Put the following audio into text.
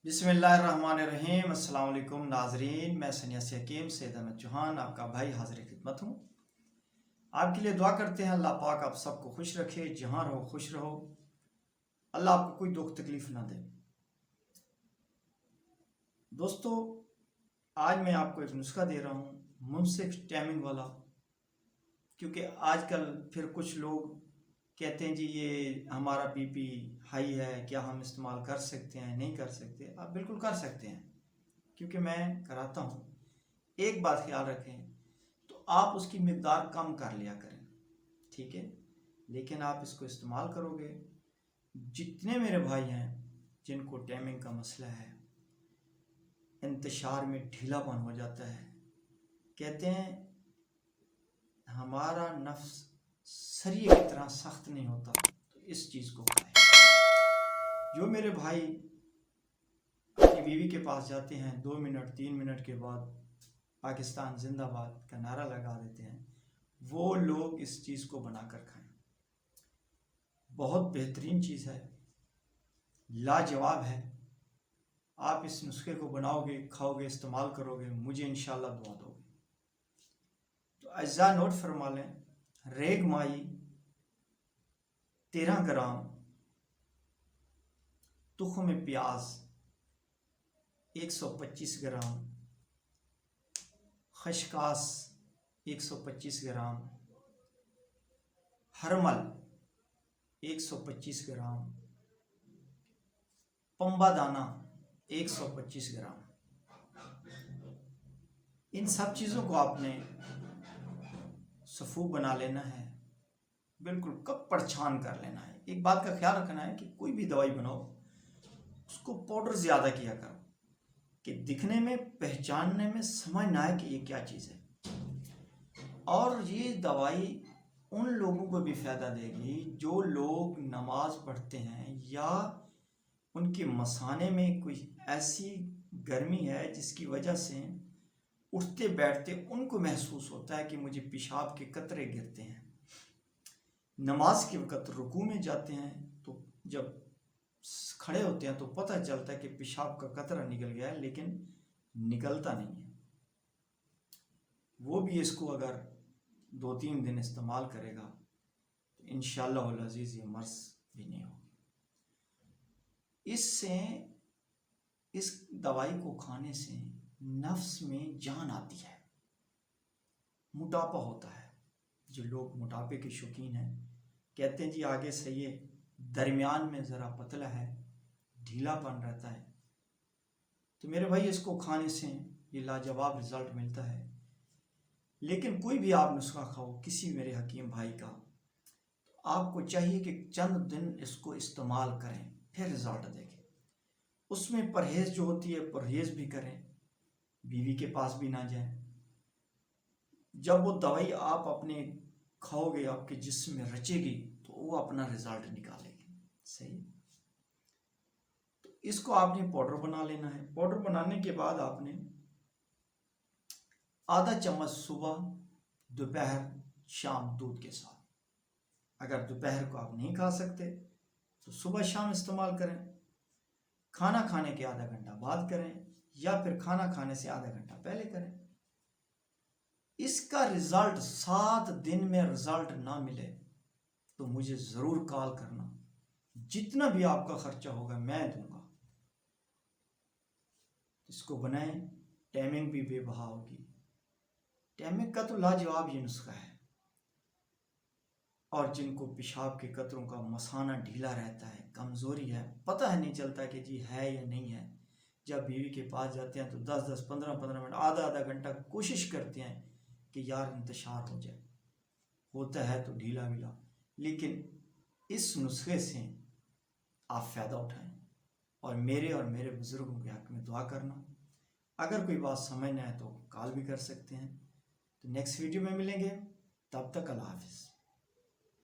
बिस्मिल्लाहिर्रहमानिर्रहीम। अस्सलाम वालेकुम नाजरीन, मैं सन्यासी हकीम सैयद अहमद चौहान आपका भाई हाजिर खिदमत हूँ। आपके लिए दुआ करते हैं अल्लाह पाक आप सबको खुश रखे, जहाँ रहो खुश रहो, अल्लाह आपको कोई दुख तकलीफ ना दे। दोस्तों, आज मैं आपको एक नुस्खा दे रहा हूँ मुनसिफ टाइमिंग वाला, क्योंकि आजकल फिर कुछ लोग कहते हैं जी ये हमारा बीपी हाई है, क्या हम इस्तेमाल कर सकते हैं? नहीं कर सकते। आप बिल्कुल कर सकते हैं, क्योंकि मैं कराता हूँ। एक बात ख्याल रखें, तो आप उसकी मिकदार कम कर लिया करें, ठीक है? लेकिन आप इसको इस्तेमाल करोगे। जितने मेरे भाई हैं जिनको टाइमिंग का मसला है, इंतशार में ढीलापन हो जाता है, कहते हैं हमारा नफ्स सरिये की तरह सख्त नहीं होता, तो इस चीज़ को खाएं। जो मेरे भाई अपनी बीवी के पास जाते हैं 2 मिनट 3 मिनट के बाद पाकिस्तान जिंदाबाद का नारा लगा देते हैं, वो लोग इस चीज़ को बनाकर खाएं। बहुत बेहतरीन चीज़ है, लाजवाब है। आप इस नुस्खे को बनाओगे, खाओगे, इस्तेमाल करोगे, मुझे इंशाल्लाह दुआ दोगे। तो अज्जा नोट फरमा लें, रेग माई 13 ग्राम, तुख़्म प्याज 125 ग्राम, खशकास 125 ग्राम, हरमल 125 ग्राम, पंबा दाना 125 ग्राम। इन सब चीज़ों को आपने सफ़ू बना लेना है, बिल्कुल कप छान कर लेना है। एक बात का ख्याल रखना है कि कोई भी दवाई बनाओ उसको पाउडर ज़्यादा किया करो कि दिखने में, पहचानने में समझ ना आए कि ये क्या चीज़ है। और ये दवाई उन लोगों को भी फ़ायदा देगी जो लोग नमाज पढ़ते हैं या उनके मसाने में कोई ऐसी गर्मी है जिसकी वजह से उठते बैठते उनको महसूस होता है कि मुझे पेशाब के कतरे गिरते हैं। नमाज के वक़्त रुकू में जाते हैं तो जब खड़े होते हैं तो पता चलता है कि पेशाब का कतरा निकल गया है, लेकिन निकलता नहीं है। वो भी इसको अगर 2-3 दिन इस्तेमाल करेगा तो इंशाअल्लाह अज़ीज़ ये मर्ज़ भी नहीं होगी। इससे, इस दवाई को खाने से नफ्स में जान आती है। मोटापा होता है, जो लोग मोटापे के शौकीन हैं कहते हैं जी आगे सही है, दरमियान में ज़रा पतला है, ढीलापन रहता है, तो मेरे भाई इसको खाने से ये लाजवाब रिज़ल्ट मिलता है। लेकिन कोई भी आप नुस्खा खाओ किसी मेरे हकीम भाई का, तो आपको चाहिए कि चंद दिन इसको इस्तेमाल करें, फिर रिज़ल्ट देखें। उसमें परहेज़ जो होती है, परहेज़ भी करें, बीवी के पास भी ना जाएं। जब वो दवाई आप अपने खाओगे, आपके जिस्म में रचेगी, तो वो अपना रिजल्ट निकालेगी। सही। तो इसको आपने पाउडर बना लेना है। पाउडर बनाने के बाद आपने आधा चम्मच सुबह, दोपहर, शाम दूध के साथ। अगर दोपहर को आप नहीं खा सकते तो सुबह शाम इस्तेमाल करें। खाना खाने के आधा घंटा बाद करें या फिर खाना खाने से आधा घंटा पहले करें। इसका रिजल्ट 7 दिन में रिजल्ट ना मिले तो मुझे ज़रूर कॉल करना, जितना भी आपका खर्चा होगा मैं दूंगा। इसको बनाएं, टाइमिंग भी बेबहा होगी। टाइमिंग का तो लाजवाब ये नुस्खा है। और जिनको पेशाब के कतरों का मसाना ढीला रहता है, कमज़ोरी है, पता है नहीं चलता कि जी है या नहीं है, जब बीवी के पास जाते हैं तो 10-10, 15-15 मिनट, आधा घंटा कोशिश करते हैं कि यार इंतशार हो जाए, होता है तो ढीला ढीला। लेकिन इस नुस्खे से आप फ़ायदा उठाएं और मेरे बुज़ुर्गों के हक़ में दुआ करना। अगर कोई बात समझ ना आए तो कॉल भी कर सकते हैं। तो नेक्स्ट वीडियो में मिलेंगे, तब तक अल्लाह हाफ़िज़।